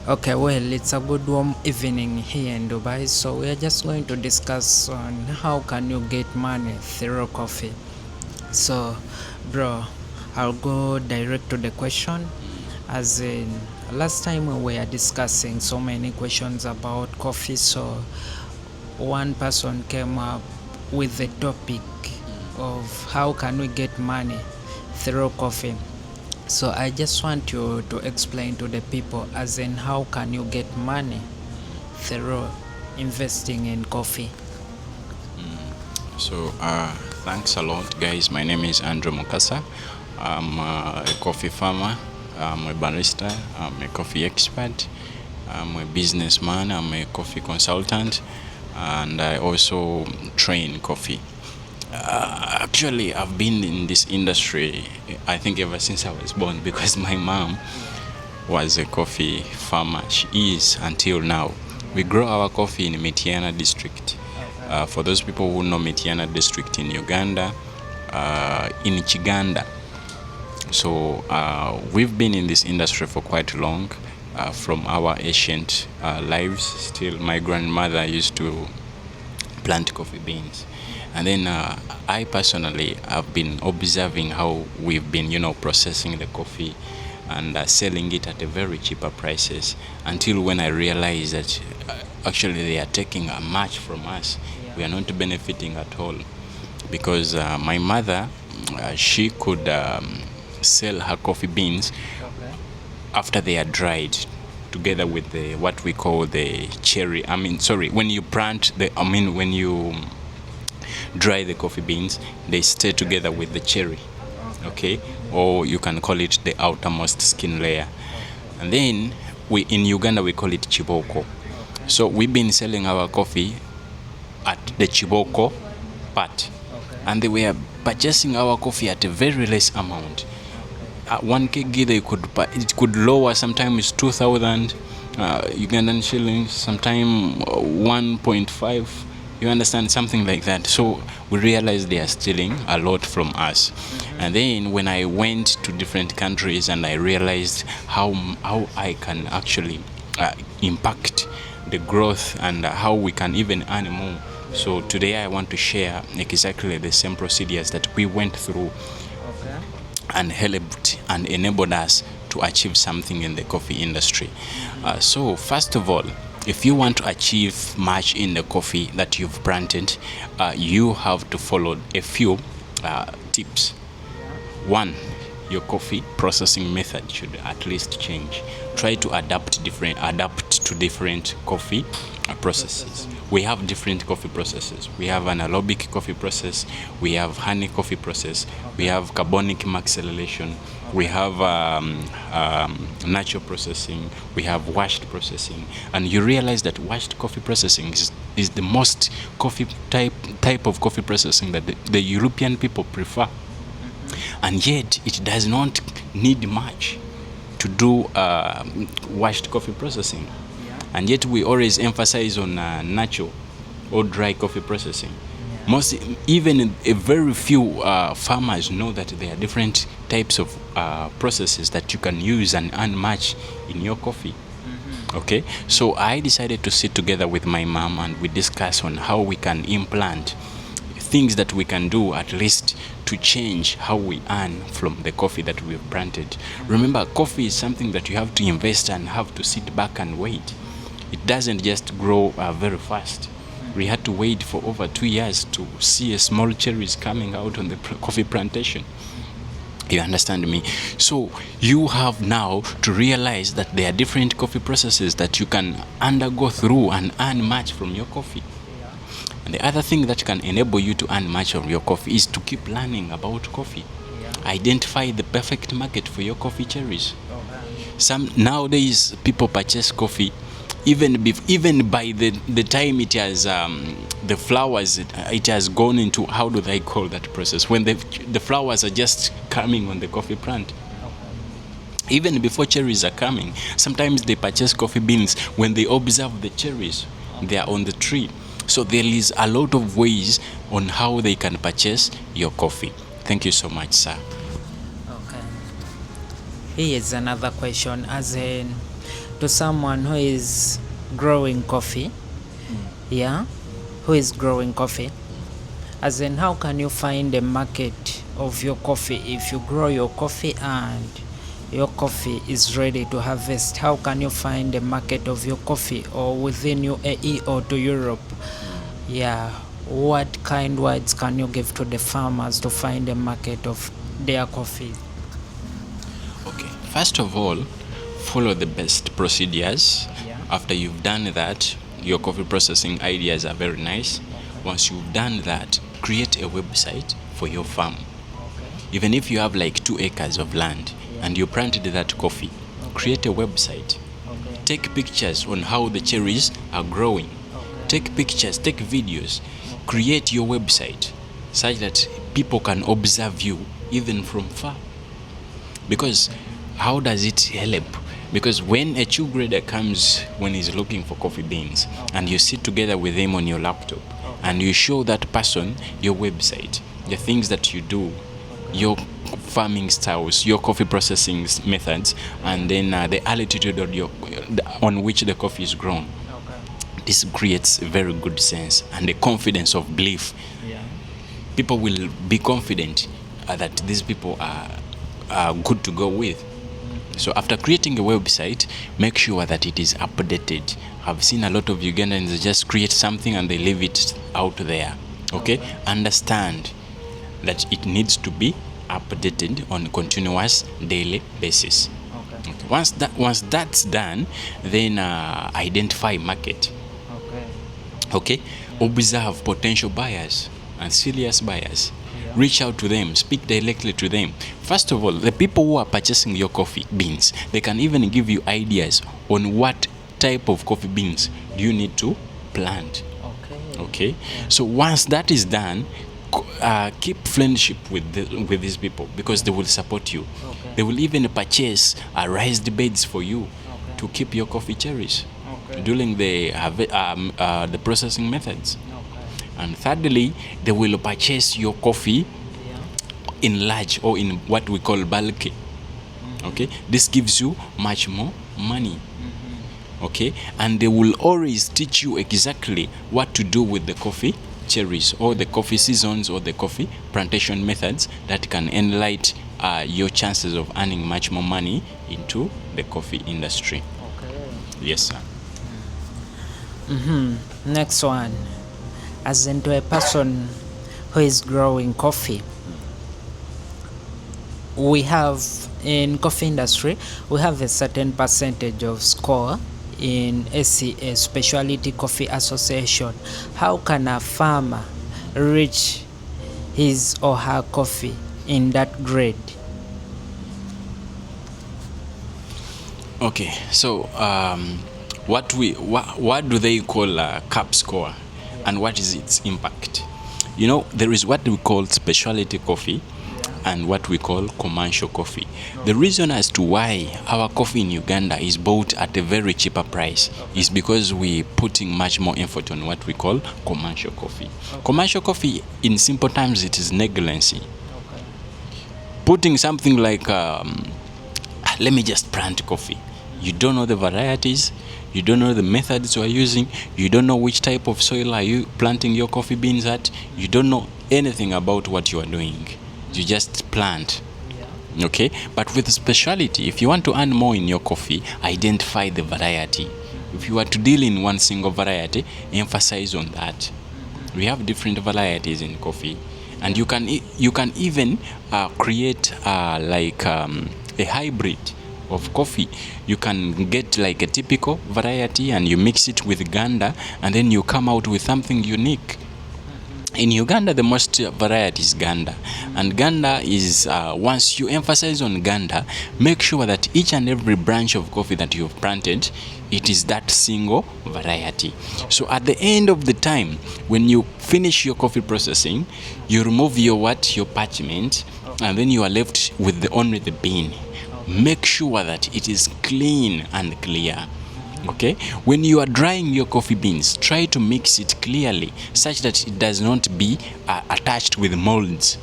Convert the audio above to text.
Okay, well, it's a good warm evening here in Dubai, so we are just going to discuss on how can you get money through coffee. So, bro, I'll go direct to the question. As in, last time we were discussing so many questions about coffee, so one person came up with the topic of how can we get money through coffee. So I just want you to explain to the people as in how can you get money through investing in coffee. So, thanks a lot, guys. My name is Andrew Mukasa. I'm a coffee farmer. I'm a barista. I'm a coffee expert. I'm a businessman. I'm a coffee consultant, and I also train coffee. Actually, I've been in this industry, I think, ever since I was born because my mom was a coffee farmer. She is until now. We grow our coffee in Mitiana district. For those people who know Mitiana district in Uganda, in Chiganda. So we've been in this industry for quite long. From our ancient lives, still my grandmother used to plant coffee beans. And then I personally have been observing how we've been, processing the coffee and selling it at a very cheaper prices until when I realized that actually they are taking a much from us. We are not benefiting at all because my mother, she could sell her coffee beans after they are dried together with the what we call the cherry. When you when you dry the coffee beans, they stay together with the cherry, okay? Or you can call it the outermost skin layer. And then we in Uganda we call it chiboko. So we've been selling our coffee at the chiboko part, and they were purchasing our coffee at a very less amount. 1 kg it could lower, sometimes 2,000 Ugandan shillings, sometimes 1.5, you understand, something like that. So we realized they are stealing a lot from us. And then when I went to different countries and I realized how I can actually impact the growth and how we can even earn more. So today I want to share exactly the same procedures that we went through and helped and enabled us to achieve something in the coffee industry. So first of all, if you want to achieve much in the coffee that you've planted, you have to follow a few tips. One, your coffee processing method should at least change. Try to adapt to different coffee processes. We have different coffee processes. We have an anaerobic coffee process, we have honey coffee process, we have carbonic macellation, we have natural processing, we have washed processing. And you realize that washed coffee processing is the most coffee type of coffee processing that the European people prefer. And yet it does not need much to do washed coffee processing. And yet we always emphasize on natural or dry coffee processing. Even a very few farmers know that there are different types of processes that you can use and earn much in your coffee. Okay, so I decided to sit together with my mom and we discuss on how we can implant things that we can do at least to change how we earn from the coffee that we've planted. Remember, coffee is something that you have to invest and have to sit back and wait. It doesn't just grow very fast. We had to wait for over 2 years to see a small cherries coming out on the coffee plantation. You understand me? So you have now to realize that there are different coffee processes that you can undergo through and earn much from your coffee. And the other thing that can enable you to earn much of your coffee is to keep learning about coffee. Identify the perfect market for your coffee cherries. Nowadays people purchase coffee even by the time it has the flowers, it has gone into, how do they call that process, when the flowers are just coming on the coffee plant. Even before cherries are coming, sometimes they purchase coffee beans when they observe the cherries, they are on the tree. So there is a lot of ways on how they can purchase your coffee. Thank you so much, sir. Okay. Here is another question, as in, to someone who is growing coffee, yeah, who is growing coffee, as in how can you find a market of your coffee if you grow your coffee and your coffee is ready to harvest? How can you find a market of your coffee, or within UAE or to Europe? Yeah, what kind words can you give to the farmers to find a market of their coffee? Okay, first of all, follow the best procedures. Yeah. After you've done that, your coffee processing ideas are very nice. Once you've done that, create a website for your farm. Even if you have like 2 acres of land and you planted that coffee, create a website. Take pictures on how the cherries are growing. Take pictures, take videos. Create your website such that people can observe you even from far. Because how does it help? Because when a chew grader comes when he's looking for coffee beans, and you sit together with him on your laptop and you show that person your website, the things that you do, your farming styles, your coffee processing methods, and then the altitude on which the coffee is grown, this creates a very good sense and a confidence of belief. People will be confident that these people are good to go with. So after creating a website, make sure that it is updated. I've seen a lot of Ugandans just create something and they leave it out there. Okay? Understand that it needs to be updated on a continuous daily basis. Okay. Once that's done, then identify market. Okay? Observe potential buyers and serious buyers. Reach out to them, speak directly to them. First of all, the people who are purchasing your coffee beans, they can even give you ideas on what type of coffee beans do you need to plant. Okay? So once that is done, keep friendship with these people, because they will support you. They will even purchase raised beds for you to keep your coffee cherries during the processing methods. And thirdly, they will purchase your coffee in large, or in what we call bulk. Okay, this gives you much more money. Okay, and they will always teach you exactly what to do with the coffee cherries, or the coffee seasons, or the coffee plantation methods that can enlighten your chances of earning much more money into the coffee industry. Yes, sir. Next one, as into a person who is growing coffee, we have in coffee industry, we have a certain percentage of score in SCA, Specialty Coffee Association. How can a farmer reach his or her coffee in that grade? Okay, so what do they call a cap score, and what is its impact? You know, there is what we call specialty coffee and what we call commercial coffee. The reason as to why our coffee in Uganda is bought at a very cheaper price is because we're putting much more effort on what we call commercial coffee. Commercial coffee, in simple terms, it is negligence. Putting something like let me just plant coffee. You don't know the varieties, you don't know the methods you are using, you don't know which type of soil are you planting your coffee beans at, you don't know anything about what you are doing. You just plant. Okay? But with specialty, if you want to earn more in your coffee, identify the variety. If you are to deal in one single variety, emphasize on that. We have different varieties in coffee, and you can even create a hybrid of coffee. You can get like a typical variety and you mix it with Ganda, and then you come out with something unique. In Uganda, the most variety is Ganda, and Ganda is once you emphasize on Ganda, make sure that each and every branch of coffee that you've planted, it is that single variety. So at the end of the time, when you finish your coffee processing, you remove your parchment, and then you are left with only the bean. Make sure that it is clean and clear. Okay, when you are drying your coffee beans, try to mix it clearly such that it does not be attached with molds.